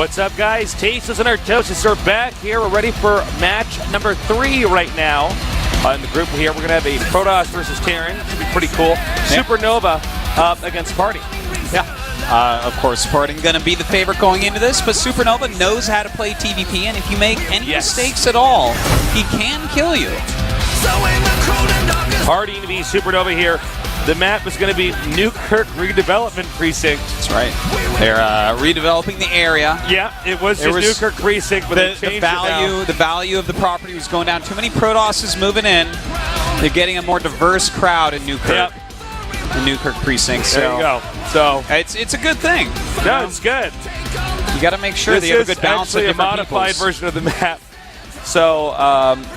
What's up, guys? Tasteless and Artosis are back here. We're ready for match number 3 right now. In the group here, we're going to have a Protoss versus Terran. It's going to be pretty cool. Yeah. SuperNova against PartinG. Yeah. Of course, PartinG going to be the favorite going into this, but SuperNova knows how to play TVP, and if you make any mistakes at all, he can kill you. PartinG v SuperNova here. The map is going to be Newkirk Redevelopment Precinct. That's right. They're redeveloping the area. Yeah, it was just Newkirk Precinct, but they changed the value of the property was going down. Too many Protosses moving in. They're getting a more diverse crowd in Newkirk. Yep. The Newkirk Precinct. So there you go. So it's a good thing. No, it's good. You got to make sure that you have a good balance of different This is actually a modified version of the map. So,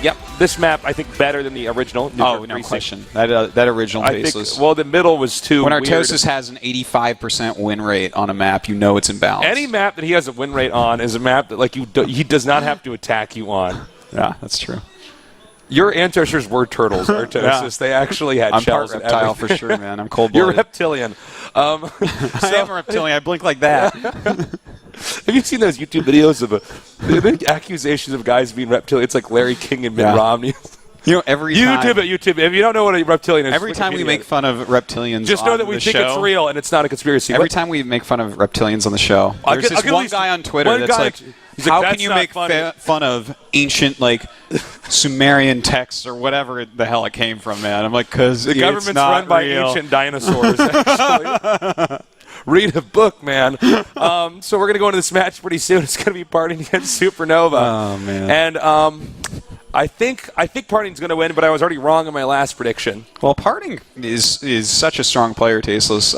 yep, this map I think better than the original. No question. That original Tasteless. Well, the middle was too weird. When Artosis has an 85% win rate on a map, you know it's imbalanced. Any map that he has a win rate on is a map that he does not have to attack you on. Yeah, that's true. Your ancestors were turtles, Artosis. Yeah. They actually had shells. I'm part reptile for sure, man. I'm cold-blooded. You're reptilian. I am a reptilian. I blink like that. Have you seen those YouTube videos of the accusations of guys being reptilian? It's like Larry King and Mitt Romney. You know, every time. YouTube. If you don't know what a reptilian is, every time we make fun of reptilians, just know that we think it's real and it's not a conspiracy. Every time we make fun of reptilians on the show, there's this one guy on Twitter that's like, how can you make fun of ancient Sumerian texts or whatever the hell it came from, man? I'm like, because the government's run by ancient dinosaurs. Actually. Read a book, man. So we're going to go into this match pretty soon. It's going to be PartinG against SuperNova. Oh, man. And I think PartinG's going to win, but I was already wrong on my last prediction. Well, PartinG is such a strong player, Tasteless.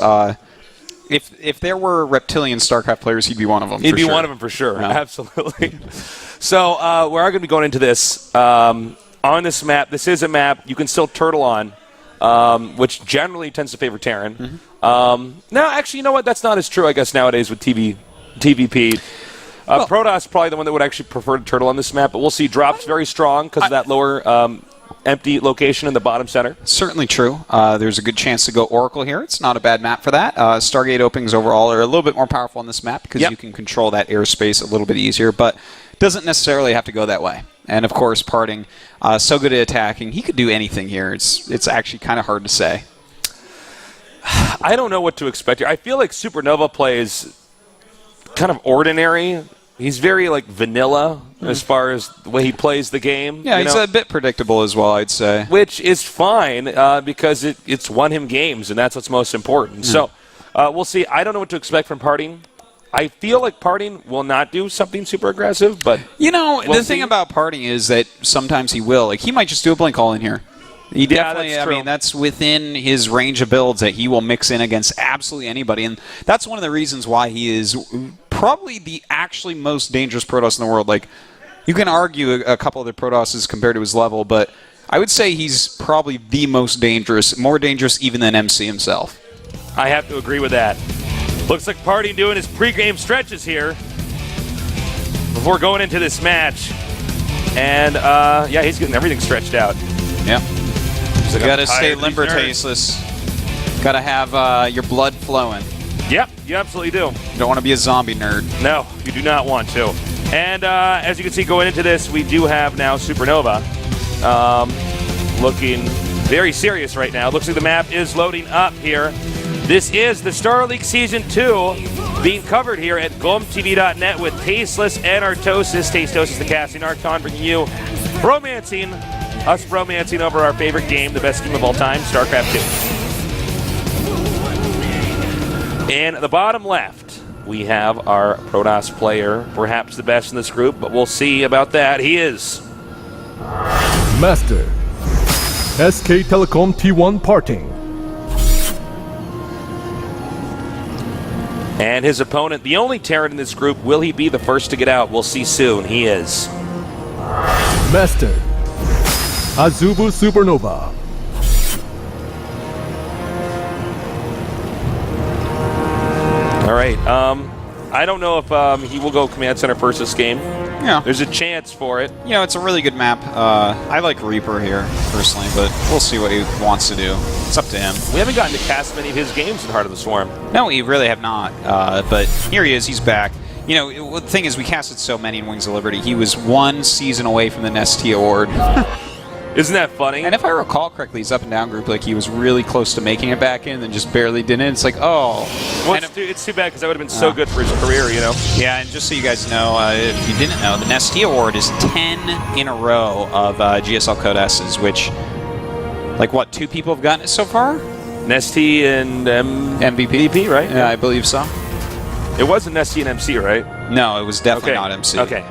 If there were reptilian StarCraft players, he'd be one of them. He'd be one of them for sure. Yeah. Absolutely. So we are going to be going into this on this map. This is a map you can still turtle on, which generally tends to favor Terran. Mm-hmm. No, actually, you know what? That's not as true, I guess, nowadays with TVP. Protoss probably the one that would actually prefer to turtle on this map, but we'll see. Drops very strong because of that lower empty location in the bottom center. Certainly true. There's a good chance to go Oracle here. It's not a bad map for that. Stargate openings overall are a little bit more powerful on this map because you can control that airspace a little bit easier, but doesn't necessarily have to go that way. And, of course, PartinG, so good at attacking. He could do anything here. It's actually kind of hard to say. I don't know what to expect here. I feel like SuperNova plays kind of ordinary. He's very vanilla as far as the way he plays the game. Yeah, he's a bit predictable as well, I'd say. Which is fine because it's won him games, and that's what's most important. So we'll see. I don't know what to expect from PartinG. I feel like PartinG will not do something super aggressive, but the thing about PartinG is that sometimes he will. He might just do a blink all in here. He definitely, that's true. I mean, that's within his range of builds that he will mix in against absolutely anybody. And that's one of the reasons why he is probably the actually most dangerous Protoss in the world. You can argue a couple of the Protosses compared to his level, but I would say he's probably the most dangerous, more dangerous even than MC himself. I have to agree with that. Looks like PartinG doing his pregame stretches here before going into this match. And, he's getting everything stretched out. Yeah. You got to stay limber, Tasteless. Got to have your blood flowing. Yep, you absolutely do. You don't want to be a zombie nerd. No, you do not want to. And as you can see going into this, we do have now SuperNova looking very serious right now. Looks like the map is loading up here. This is the Star League Season 2 being covered here at GomTV.net with Tasteless and Artosis. Tasteless, the casting Archon, bringing you bromancing over our favorite game, the best game of all time, StarCraft 2. In the bottom left, we have our Protoss player, perhaps the best in this group, but we'll see about that. He is Master, SK Telecom T1 PartinG. And his opponent, the only Terran in this group, will he be the first to get out? We'll see soon. He is Master, Azubu SuperNova. All right. I don't know if he will go Command Center first this game. Yeah. There's a chance for it. It's a really good map. I like Reaper here, personally, but we'll see what he wants to do. It's up to him. We haven't gotten to cast many of his games in Heart of the Swarm. No, we really have not. But here he is. He's back. You know, the thing is, we casted so many in Wings of Liberty. He was 1 season away from the Nestea award. Isn't that funny? And if I recall correctly, his up and down group, like, he was really close to making it back in and then just barely didn't. It's like, oh. Well, it's too bad because that would have been so good for his career, you know? Yeah, and just so you guys know, if you didn't know, the Nestea award is 10 in a row of GSL Code S's, which, like, what, 2 people have gotten it so far? Nestea and MVP, right? Yeah, I believe so. It wasn't Nestea and MC, right? No, it was definitely not MC. Okay.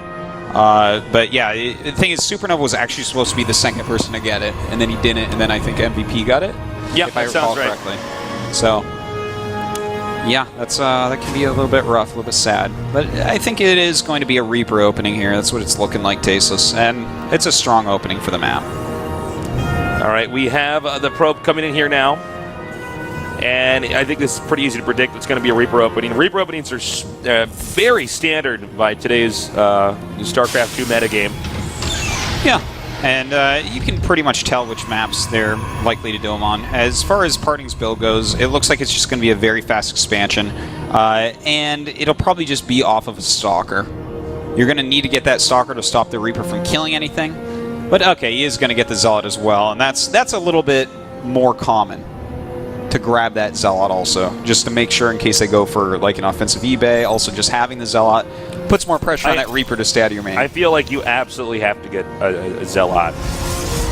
But yeah, the thing is, SuperNova was actually supposed to be the second person to get it, and then he didn't, and then I think MVP got it. Yeah, if I recall correctly. So, yeah, that can be a little bit rough, a little bit sad. But I think it is going to be a Reaper opening here. That's what it's looking like, Tasteless, and it's a strong opening for the map. All right, we have the probe coming in here now. And I think this is pretty easy to predict. It's going to be a Reaper opening. Reaper openings are very standard by today's StarCraft 2 metagame. Yeah, and you can pretty much tell which maps they're likely to do them on. As far as PartinG's build goes, it looks like it's just going to be a very fast expansion. And it'll probably just be off of a Stalker. You're going to need to get that Stalker to stop the Reaper from killing anything. But okay, he is going to get the Zealot as well, and that's a little bit more common. To grab that Zealot also, just to make sure in case they go for like an offensive eBay. Also, just having the Zealot puts more pressure on that Reaper to stay out of your main. I feel like you absolutely have to get a Zealot.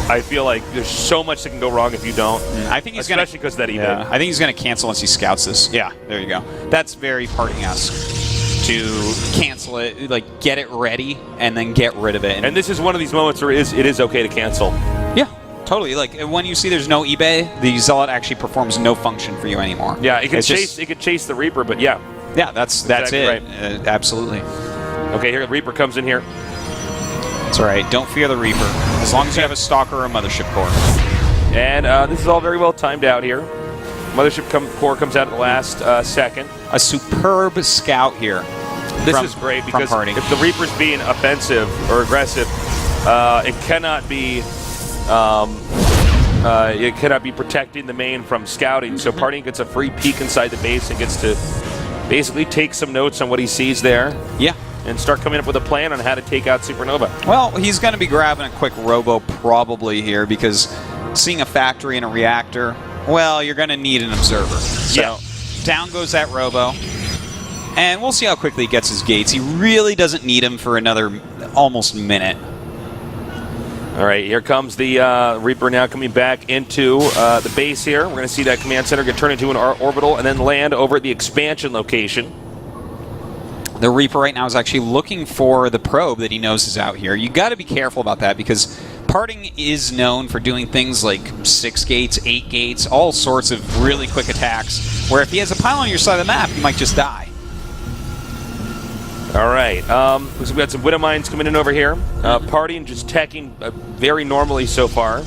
I feel like there's so much that can go wrong if you don't. I think he's especially because of that eBay. Yeah, I think he's going to cancel once he scouts this. Yeah, there you go. That's very PartinG-esque to cancel it, like get it ready and then get rid of it. And this is one of these moments where it is okay to cancel. Yeah. Totally. Like when you see there's no eBay, the Zealot actually performs no function for you anymore. Yeah, it can chase the Reaper, but yeah. Yeah, that's exactly it. Right. Absolutely. Okay, here the Reaper comes in here. That's all right. Don't fear the Reaper, as long as you have a Stalker or a Mothership Core. And this is all very well timed out here. Mothership Core comes out at the last second. A superb scout here. This is great because if the Reaper's being offensive or aggressive, it cannot be. It cannot be protecting the main from scouting, so PartinG gets a free peek inside the base and gets to basically take some notes on what he sees there. Yeah. And start coming up with a plan on how to take out SuperNova. Well, he's going to be grabbing a quick robo probably here because seeing a factory and a reactor, well, you're going to need an observer. So down goes that robo. And we'll see how quickly he gets his gates. He really doesn't need him for another almost minute. All right, here comes the Reaper now coming back into the base here. We're going to see that command center get turned into an orbital and then land over at the expansion location. The Reaper right now is actually looking for the probe that he knows is out here. You got to be careful about that because PartinG is known for doing things like 6 gates, 8 gates, all sorts of really quick attacks, where if he has a pylon on your side of the map, you might just die. All right, looks like we got some Widow Mines coming in over here. PartinG just teching very normally so far.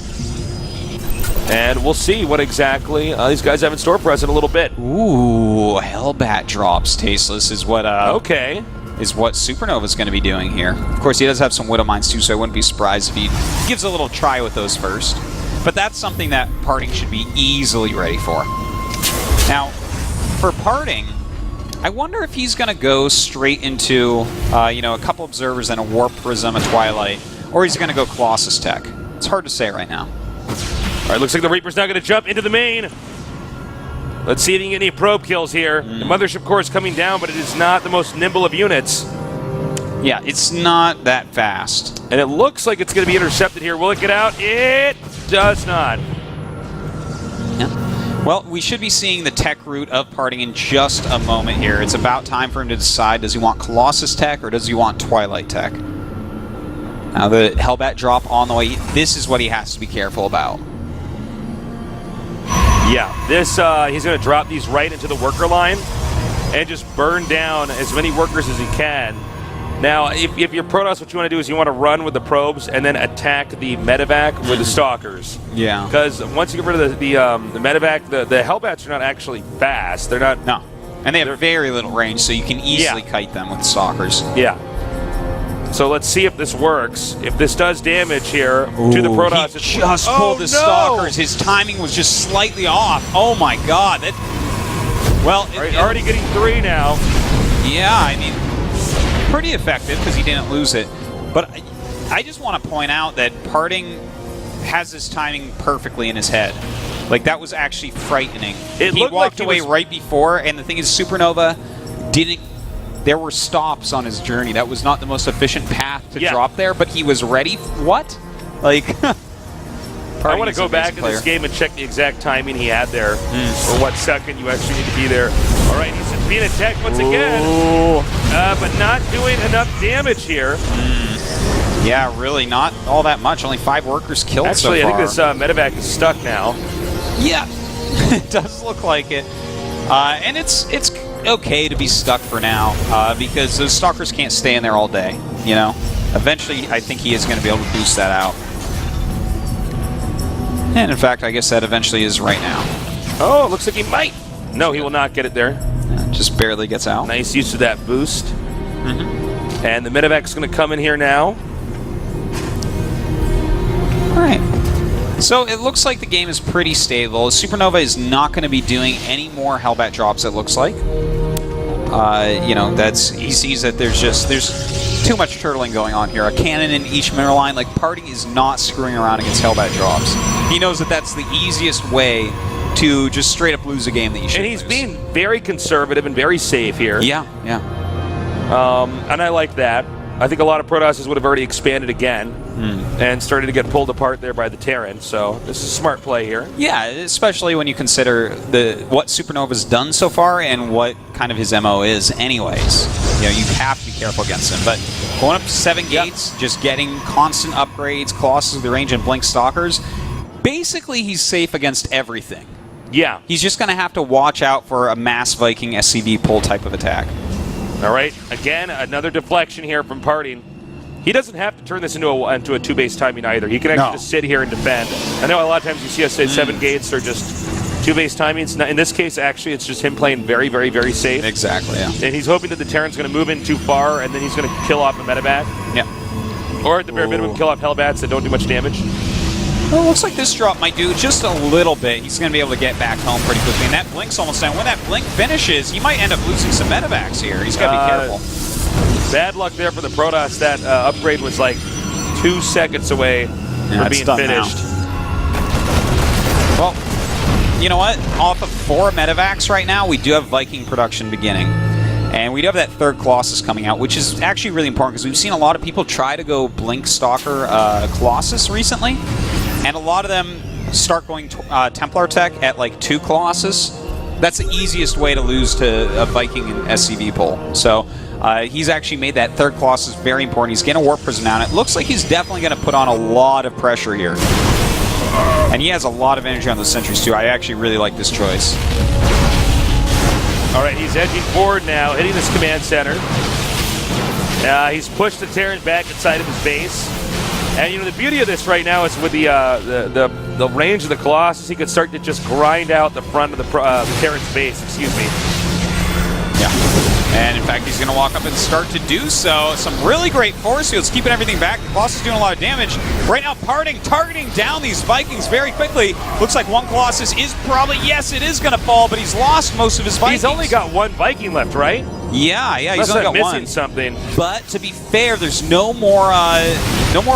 And we'll see what exactly these guys have in store for us in a little bit. Ooh, Hellbat drops, Tasteless, is what is what SuperNova's going to be doing here. Of course, he does have some Widow Mines too, so I wouldn't be surprised if he gives a little try with those first. But that's something that PartinG should be easily ready for. Now, for PartinG, I wonder if he's going to go straight into, a couple Observers and a Warp Prism, a Twilight, or he's going to go Colossus Tech. It's hard to say right now. All right, looks like the Reaper's now going to jump into the main. Let's see if he can get any probe kills here. The Mothership Core is coming down, but it is not the most nimble of units. Yeah, it's not that fast. And it looks like it's going to be intercepted here. Will it get out? It does not. Yeah. Well, we should be seeing the tech route of PartinG in just a moment here. It's about time for him to decide, does he want Colossus Tech or does he want Twilight Tech? Now the Hellbat drop on the way, this is what he has to be careful about. Yeah, this he's going to drop these right into the worker line and just burn down as many workers as he can. Now, if you're Protoss, what you want to do is you want to run with the probes and then attack the medevac with the stalkers. Yeah. Because once you get rid of the medevac, the Hellbats are not actually fast. They're not. No. And they have very little range, so you can easily kite them with stalkers. Yeah. So let's see if this works. If this does damage here to the Protoss. He just pulled the stalkers. His timing was just slightly off. Oh my god. Well, already getting 3 now. Yeah, I mean, pretty effective because he didn't lose it. But I just want to point out that PartinG has this timing perfectly in his head. Like, that was actually frightening. He walked away right before, and the thing is, SuperNova didn't... There were stops on his journey. That was not the most efficient path to drop there, but he was ready. What? Like... I want to go back in this game and check the exact timing he had there, or what second you actually need to be there. All right, he's being attacked once again, but not doing enough damage here. Yeah, really not all that much. Only 5 workers killed so far. Actually, I think this medevac is stuck now. Yeah, it does look like it. And it's okay to be stuck for now, because those stalkers can't stay in there all day, you know? Eventually, I think he is going to be able to boost that out. And in fact, I guess that eventually is right now. Oh, it looks like he might. No, he will not get it there. Yeah, just barely gets out. Nice use of that boost. And the medevac is going to come in here now. All right. So it looks like the game is pretty stable. SuperNova is not going to be doing any more Hellbat drops, it looks like. You know, he sees that there's too much turtling going on here. A cannon in each mineral line. Like, PartinG is not screwing around against Hellbat drops. He knows that that's the easiest way to just straight up lose a game that you should lose. And he's being very conservative and very safe here. Yeah. And I like that. I think a lot of Protosses would have already expanded again and started to get pulled apart there by the Terran. So this is a smart play here. Yeah, especially when you consider what SuperNova's done so far and what kind of his MO is anyways. You know, you have to be careful against him. But going up to 7 gates, just getting constant upgrades, Colossus with the range, and Blink Stalkers, basically he's safe against everything. Yeah. He's just going to have to watch out for a mass Viking SCV pull type of attack. All right, again, another deflection here from PartinG. He doesn't have to turn this into a 2-base timing either. He can actually just sit here and defend. I know a lot of times you see us say 7 gates are just 2-base timings. In this case, actually, it's just him playing very, very, very safe. Exactly, yeah. And he's hoping that the Terran's going to move in too far, and then he's going to kill off a medevac. Yeah. Or at the bare minimum, kill off Hellbats that don't do much damage. Well, it looks like this drop might do just a little bit. He's going to be able to get back home pretty quickly. And that Blink's almost done. When that Blink finishes, he might end up losing some medevacs here. He's got to be careful. Bad luck there for the Protoss. That upgrade was like 2 seconds away from being finished. Well, you know what? Off of 4 medevacs right now, we do have Viking production beginning. And we do have that 3rd Colossus coming out, which is actually really important because we've seen a lot of people try to go Blink Stalker Colossus recently. And a lot of them start going Templar Tech at like 2 Colossus. That's the easiest way to lose to a Viking and SCV pull. So he's actually made that 3rd Colossus very important. He's getting a Warp Prism down. It looks like he's definitely going to put on a lot of pressure here. And he has a lot of energy on the sentries too. I actually really like this choice. All right, he's edging forward now, hitting this command center. He's pushed the Terran back inside of his base. And, you know, the beauty of this right now is with the range of the Colossus, he could start to just grind out the front of the Terran's base, excuse me. Yeah. And, in fact, he's going to walk up and start to do so. Some really great force fields, keeping everything back. The Colossus is doing a lot of damage. Right now, PartinG targeting down these Vikings very quickly. Looks like one Colossus is probably, yes, it is going to fall, but he's lost most of his Vikings. He's only got 1 Viking left, right? Yeah, he's only got missing 1. Something. But to be fair, there's no more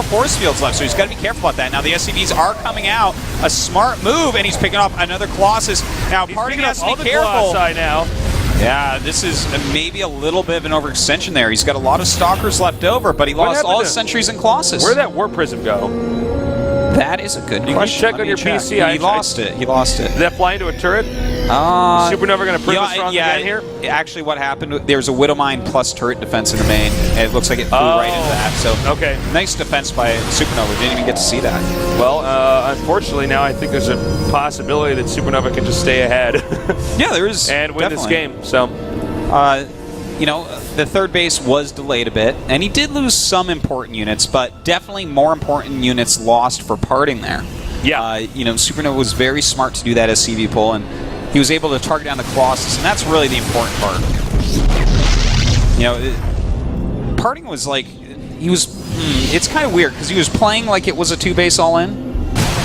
force fields left, so he's got to be careful about that. Now the SCVs are coming out, a smart move, and he's picking up another Colossus. Now PartinG has to be careful. Now. Yeah, this is maybe a little bit of an overextension there. He's got a lot of Stalkers left over, but he lost all his sentries and Colossus. Where'd that Warp Prism go? That is a good question. Check on your PC. He lost it. He lost it. Did that fly into a turret? SuperNova going to prove us wrong again here? Actually, what happened, there's a Widow Mine plus turret defense in the main, and it looks like it flew right into that. So, nice defense by SuperNova. Didn't even get to see that. Well, unfortunately, now I think there's a possibility that SuperNova can just stay ahead. Yeah, there is. And win this game. So, you know, the 3rd base was delayed a bit, and he did lose some important units, but definitely more important units lost for PartinG there. Yeah. You know, SuperNova was very smart to do that SCV pull, and he was able to target down the Colossus, and that's really the important part. You know, PartinG was like, it's kind of weird, because he was playing like it was a 2-base all-in,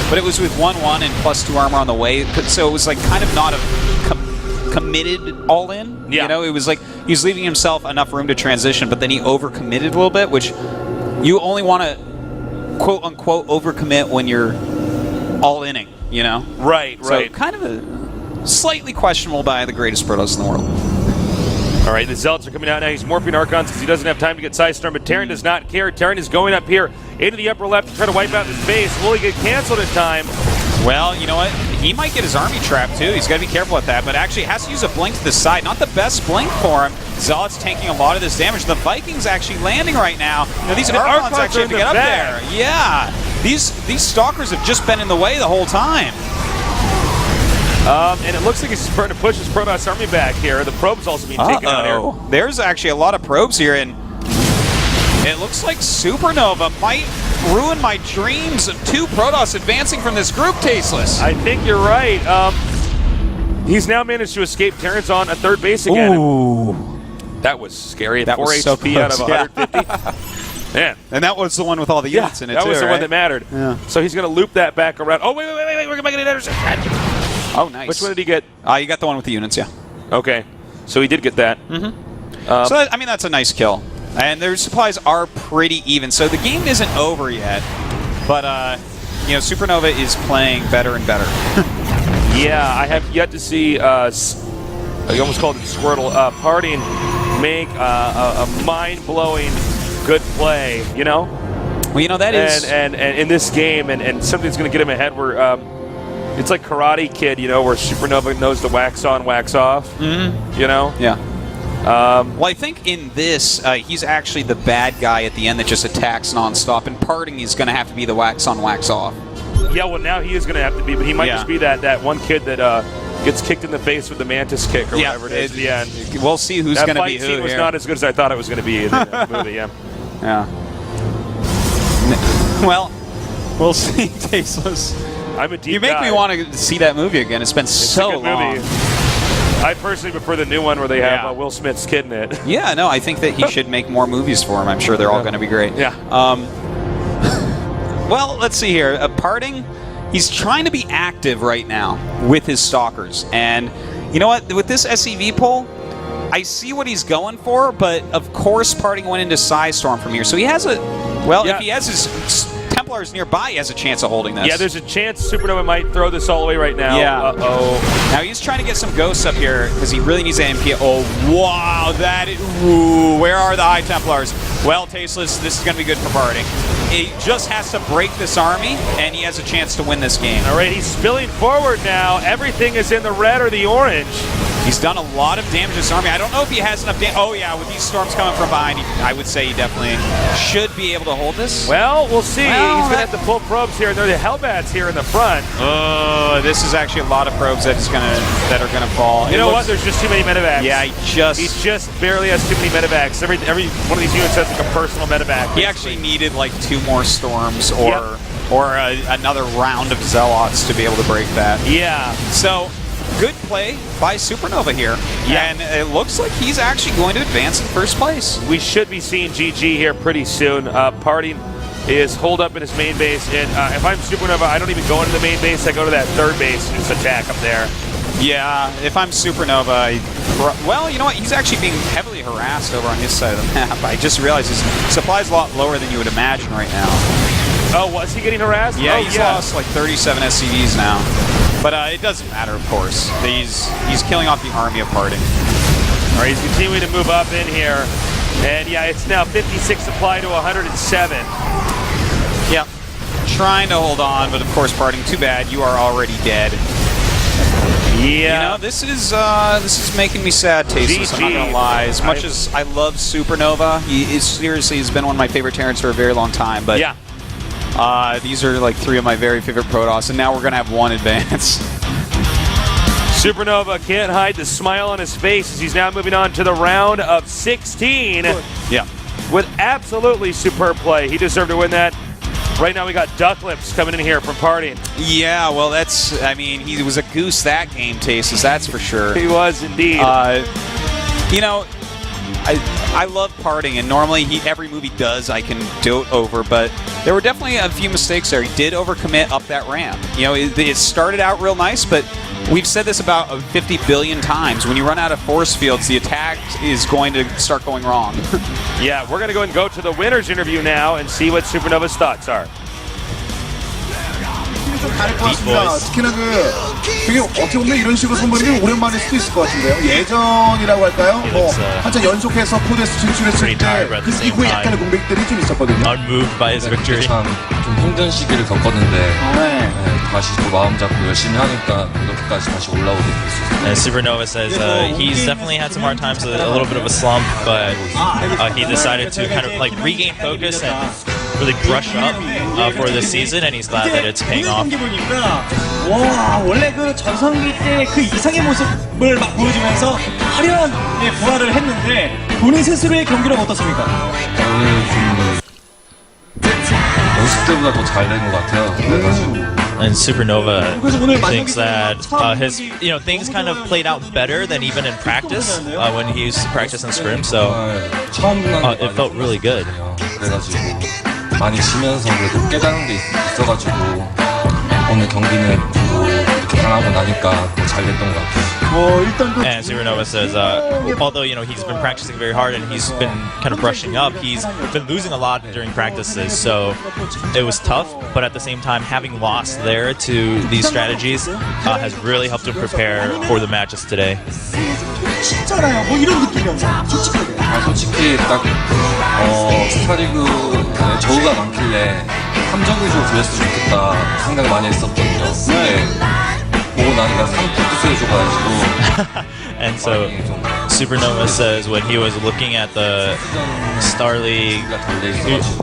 but it was with 1-1 and +2 armor on the way, so it was like kind of not a committed all in. Yeah. You know, it was like he was leaving himself enough room to transition, but then he overcommitted a little bit, which you only want to quote unquote overcommit when you're all inning. You know. Right. So kind of a slightly questionable by the greatest Protoss in the world. All right, the Zealots are coming out now. He's morphing Archons because he doesn't have time to get Sidestorm, but Terran does not care. Terran is going up here into the upper left to try to wipe out his base. Will he get canceled in time? Well, you know what? He might get his army trapped, too. He's got to be careful with that, but actually has to use a blink to the side. Not the best blink for him. Zealot's taking a lot of this damage. The Vikings actually landing right now. You know, these Archons actually have to get up there. Yeah. These Stalkers have just been in the way the whole time. And it looks like he's starting to push his Protoss army back here. The probe's also being taken out here. There's actually a lot of probes here, and it looks like SuperNova might ruin my dreams of 2 Protoss advancing from this group, Tasteless. I think you're right. He's now managed to escape Terrans on a 3rd base again. Ooh. That was scary. That 4 was so HP out of 150. Man. And that was the one with all the units in it, that was the right? one that mattered. Yeah. So he's going to loop that back around. Oh, wait. We're going to make an interception. Oh, nice. Which one did he get? You got the one with the units, yeah. Okay. So he did get that. So, I mean, that's a nice kill. And their supplies are pretty even. So the game isn't over yet. But, you know, SuperNova is playing better and better. Yeah, I have yet to see, I almost called it Squirtle, PartinG make a mind-blowing good play, you know? Well, you know, that is... And in this game, and something's going to get him ahead where... it's like Karate Kid, you know, where SuperNova knows the wax on, wax off. Mm-hmm. You know? Yeah. Well, I think in this, he's actually the bad guy at the end that just attacks nonstop, and PartinG is going to have to be the wax on, wax off. Yeah, well, now he is going to have to be, but he might just be that one kid that gets kicked in the face with the mantis kick or whatever it is at the end. We'll see who's going to be who. That fight scene was not as good as I thought it was going to be in the movie, yeah. Yeah. Well, we'll see, Tasteless. I'm a deep You make guy. me want to see that movie again. It's been so a good long. movie. I personally prefer the new one where they have Will Smith's kid in it. Yeah, no, I think that he should make more movies for him. I'm sure they're all going to be great. Yeah. Well, let's see here. PartinG, he's trying to be active right now with his Stalkers. And you know what? With this SEV pull, I see what he's going for, but of course PartinG went into Sidestorm from here. So he has a... Well, if he has his Templars nearby, he has a chance of holding this. Yeah, there's a chance SuperNova might throw this all the way right now. Yeah. Uh-oh. Now he's trying to get some ghosts up here because he really needs an MP. Oh, wow. That is... Ooh, where are the High Templars? Well, Tasteless, this is going to be good for PartinG. He just has to break this army, and he has a chance to win this game. All right, he's spilling forward now. Everything is in the red or the orange. He's done a lot of damage to this army. I don't know if he has enough damage. Oh, yeah, with these storms coming from behind, I would say he definitely should be able to hold this. Well, we'll see. Well, he's going to have to pull probes here, and they're the Hellbats here in the front. Oh, this is actually a lot of probes that are gonna fall. You know what? There's just too many medevacs. Yeah, he just barely has too many medevacs. Every one of these units has like a personal medevac. He actually needed like 2 more storms or another round of Zealots to be able to break that. Yeah. So, good play by SuperNova here. Yeah. And it looks like he's actually going to advance in first place. We should be seeing GG here pretty soon. PartinG is holed up in his main base, and if I'm SuperNova, I don't even go into the main base. I go to that 3rd base and just attack up there. Yeah, if I'm SuperNova, well, you know what? He's actually being heavily harassed over on his side of the map. I just realized his supply's a lot lower than you would imagine right now. Oh, was he getting harassed? Yeah, he's lost like 37 SCVs now. But it doesn't matter, of course. He's killing off the army of PartinG. All right, he's continuing to move up in here. And yeah, it's now 56 supply to 107. Yep. Trying to hold on, but of course, PartinG, too bad. You are already dead. Yeah. You know, this is making me sad, Tasteless. I'm not gonna lie. As much as I love SuperNova, he seriously has been one of my favorite Terrans for a very long time. But yeah. These are like 3 of my very favorite Protoss, and now we're gonna have 1 advance. SuperNova can't hide the smile on his face as he's now moving on to the round of 16. Yeah. With absolutely superb play. He deserved to win that. Right now we got Duck Lips coming in here from PartinG. Yeah, well, I mean, he was a goose that game, Tasteless, that's for sure. He was indeed. You know, I love PartinG, and normally every movie does I can dote over, but there were definitely a few mistakes there. He did overcommit up that ramp. You know, it started out real nice, but we've said this about 50 billion times. When you run out of force fields, the attack is going to start going wrong. Yeah, we're going to go and go to the winner's interview now and see what SuperNova's thoughts are. 다를 것 같습니다. 특히나 되게 어떻게 보면 이런 식으로 선보이면 오랜만일 수도 있을 것 같은데요. 예전이라고 할까요? 한참 연속해서 포데스 진출했을 때 그 이후에 약간의 공백들이 좀 있었거든요. Unmoved by his victory. 좀 힘든 시기를 겪었는데 다시 또 마음 잡고 열심히 하니까 이렇게까지 다시 올라오게 됐어요. And SuperNova says he's definitely had some hard times, a little bit of a slump, but he decided to kind of like regain focus and really brush up for this season, and he's glad that it's paying off. 와, 원래 그 전성기 때 그 이상의 모습을 막 보여주면서 화려한 부활을 했는데 본인 스스로의 경기는 어떻습니까? 오늘 좀 연습 때보다 더 잘 된 것 같아요. 그래가지고. And SuperNova thinks that his, things kind of played out better than even in practice when he used to practice in scrim. So it felt really good. 그래가지고 많이 지면서 그래도 깨달은 게 있어가지고 오늘 경기는 또 이렇게 당하고 나니까 더 잘 됐던 것 같아요. And SuperNova says, although he's been practicing very hard and he's been kind of brushing up, he's been losing a lot during practices, so it was tough. But at the same time, having lost there to these strategies has really helped him prepare for the matches today. 진짜나요? 뭐 이런 느낌이었나? 솔직하게. 솔직히 딱 스타리그에 저우가 많길래 3점 위주로 들렸으면 좋겠다 생각을 많이 했었거든요. 근데 보고 나니까 3점 해줘가지고. And so SuperNova says when he was looking at the Star League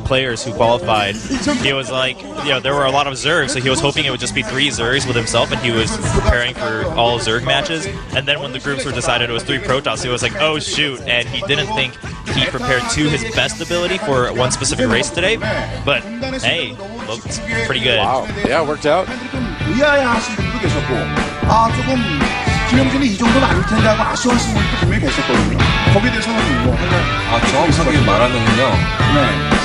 players who qualified, he was like, there were a lot of Zergs, so he was hoping it would just be 3 Zergs with himself, and he was preparing for all Zerg matches. And then when the groups were decided it was 3 Protoss, he was like, oh shoot, and he didn't think he prepared to his best ability for one specific race today. But hey, looked pretty good. Wow, yeah, it worked out. 의아해하신 분도 계셨고, 조금 김영준이 이 정도는 아닐 텐데 하고 아쉬워하시는 분도 분명히 계셨거든요. 거기에 대해서는 뭐 하나 정확하게 말하면요.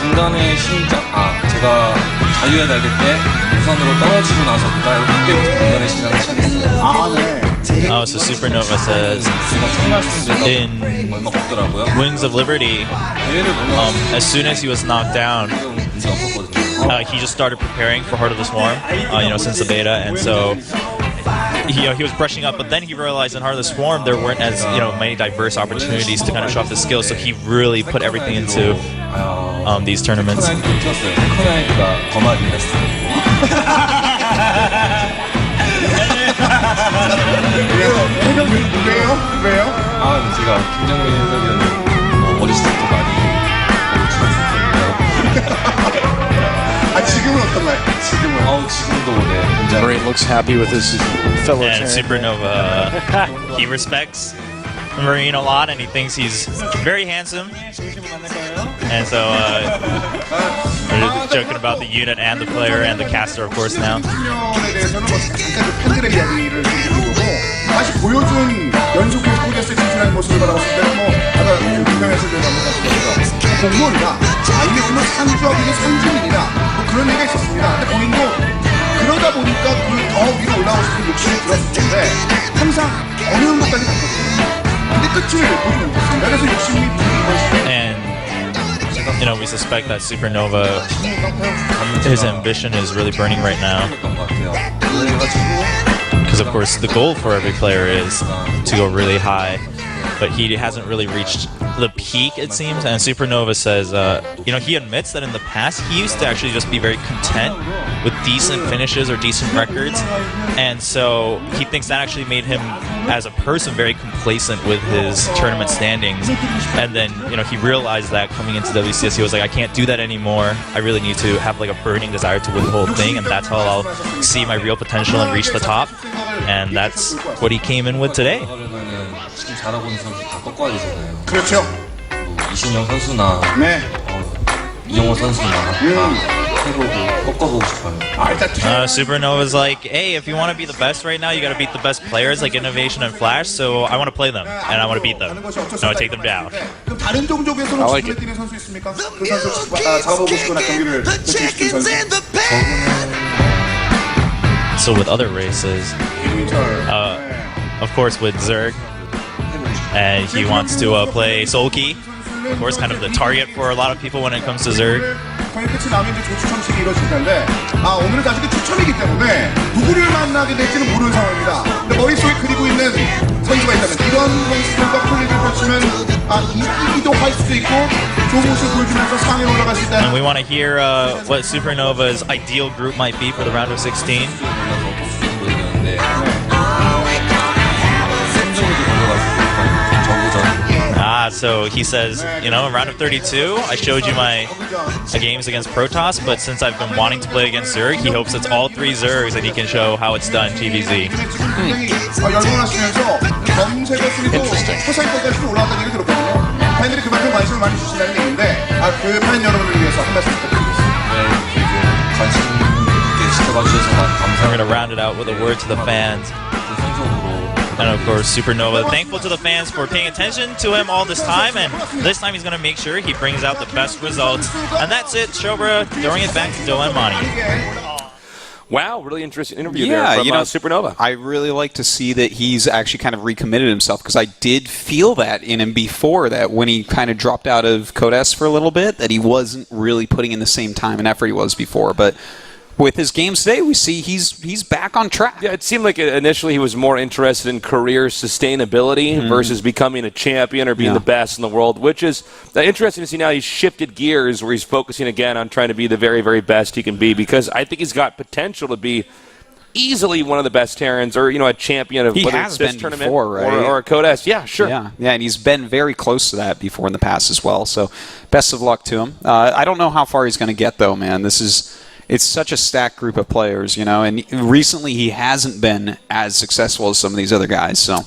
중간에 제가 자유의 날개 때 우선으로 떨어지고 나서 그때부터 중간에 시작을 시작했어요. 네. So SuperNova says in Wings of Liberty, as soon as he was knocked down, he just started preparing for Heart of the Swarm, since the beta, and so he was brushing up, but then he realized in Heart of the Swarm there weren't as many diverse opportunities to kind of show off his skills, so he really put everything into these tournaments. 왜요? 제가 김정민 해설위원님 어렸을 때부터 많이 지금은 어떤가요? 지금도 굉장히 Marine looks happy with his fellow And Terran. SuperNova, he respects Marine a lot, and he thinks he's very handsome. And so we're joking about the unit and the player and the caster, of course, now. 대해서는 잠깐 팬들의 이야기를 드리는 거고, 다시 보여준 연속해서 포데스에 진출하는 모습을 바라봤을 때는 아까 김명했을 때도 한번 말씀드렸죠. 공무원이다. 이게 오늘 산주하고 산주민이다. 그런 얘기가 있었습니다. 근데 본인도 그러다 보니까 더 위로 올라가고 싶은 욕심이 들었을 텐데 항상 어려운 것까지 갔거든요. 근데 끝을 보지 못했습니다. 그래서 욕심이 부린 것이. And we suspect that SuperNova, his ambition is really burning right now. Because of course the goal for every player is to go really high, but he hasn't really reached the peak, it seems. And SuperNova says, he admits that in the past he used to actually just be very content with decent finishes or decent records, and so he thinks that actually made him as a person very complacent with his tournament standings. And then he realized that coming into WCS, he was like, I can't do that anymore. I really need to have like a burning desire to win the whole thing, and that's how I'll see my real potential and reach the top. And that's what he came in with today. 지금 잘하고 있는 선수 다 꺾어야 되잖아요. 그렇죠. 이신영 선수나 네. 이영호 선수나 다 태국을 꺾어보고 싶어요. Supernova's like, hey, if you want to be the best right now, you got to beat the best players like Innovation and Flash. So I want to play them and I want to beat them. I want to take them down. 그럼 다른 종족에서는 I like 주변에 뛰는 선수 있습니까? 그 선수 잡아보고 싶거나 경기를 펼치고 싶은 선수. So with other races, of course with Zerg, and he wants to play Solki. Of course, kind of the target for a lot of people when it comes to Zerg. 경기 끝이 나면 이제 조추첨식이 이루어질 텐데 오늘은 아직 추첨이기 때문에 누구를 만나게 될지는 모르는 상황입니다. 근데 머릿속에 그리고 있는 선수가 있다면 이런 선수들과 플레이를 펼치면 이기도 할 수도 있고 좋은 모습을 보여주면서 상위에 올라갈 수 있다. And we want to hear what Supernova's ideal group might be for the round of 16. So he says, in round of 32, I showed you my games against Protoss, but since I've been wanting to play against Zerg, he hopes it's all 3 Zergs and he can show how it's done TVZ. 열광하시면서 검색어 순위도 포상권까지도 올라왔다는 얘기 들었거든요. 팬들이 그만큼 관심을 많이 주신다는 얘기인데 그 팬 여러분을 위해서 한 말씀 부탁드리겠습니다. 관심 있게 지켜봐 주셔서 감사합니다. We're going to round it out with a word to the fans. And of course, Supernova, thankful to the fans for paying attention to him all this time, and this time he's going to make sure he brings out the best results. And that's it, Shobra throwing it back to Do and Mani. Wow, really interesting interview there from Supernova. I really like to see that he's actually kind of recommitted himself, because I did feel that in him before, that when he kind of dropped out of Code S for a little bit, that he wasn't really putting in the same time and effort he was before. But with his games today, we see he's back on track. Yeah, it seemed like initially he was more interested in career sustainability versus becoming a champion or being the best in the world, which is interesting to see now. He's shifted gears where he's focusing again on trying to be the very, very best he can be, because I think he's got potential to be easily one of the best Terrans, or a champion of whether it's this tournament before, right? or a Code S. Yeah, sure. Yeah, and he's been very close to that before in the past as well. So best of luck to him. I don't know how far he's going to get, though, man. It's such a stacked group of players, and recently he hasn't been as successful as some of these other guys, so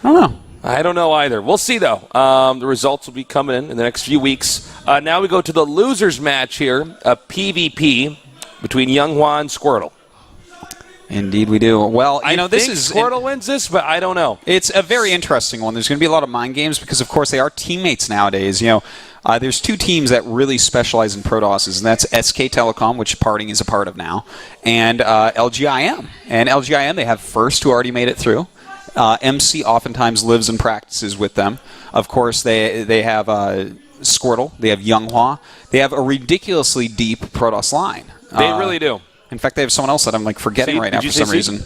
I don't know. I don't know either. We'll see, though. The results will be coming in the next few weeks. Now we go to the losers match here, a PvP between Younghwa and Squirtle. Indeed we do. Well, I think Squirtle wins this, but I don't know. It's a very interesting one. There's going to be a lot of mind games because, of course, they are teammates nowadays. There's 2 teams that really specialize in Protosses, and that's SK Telecom, which PartinG is a part of now, and LGIM. And LGIM, they have First, who already made it through. MC oftentimes lives and practices with them. Of course, they have Squirtle. They have Younghwa. They have a ridiculously deep Protoss line. They really do. In fact, they have someone else that I'm forgetting right now for some reason.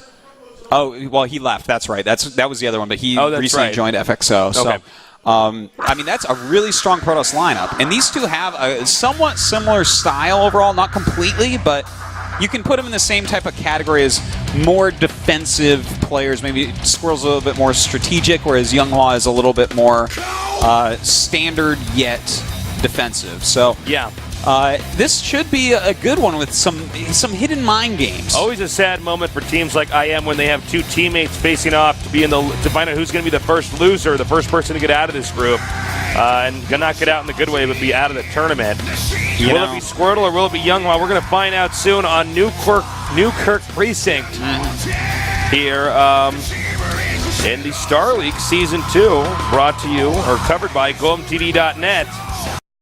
Oh, well, he left. That's right. That was the other one, but he recently joined FXO. Okay. So, that's a really strong Protoss lineup. And these two have a somewhat similar style overall, not completely, but you can put them in the same type of category as more defensive players. Maybe Squirrel's a little bit more strategic, whereas Younghwa is a little bit more standard yet defensive. So, yeah. This should be a good one with some hidden mind games. Always a sad moment for teams like IM when they have 2 teammates facing off to find out who's going to be the first loser, the first person to get out of this group, and not get out in the good way, but be out of the tournament. Will it be Squirtle or will it be Younghwa? We're going to find out soon on Newkirk Precinct here in the Star League Season 2, brought to you or covered by GoMTV.net.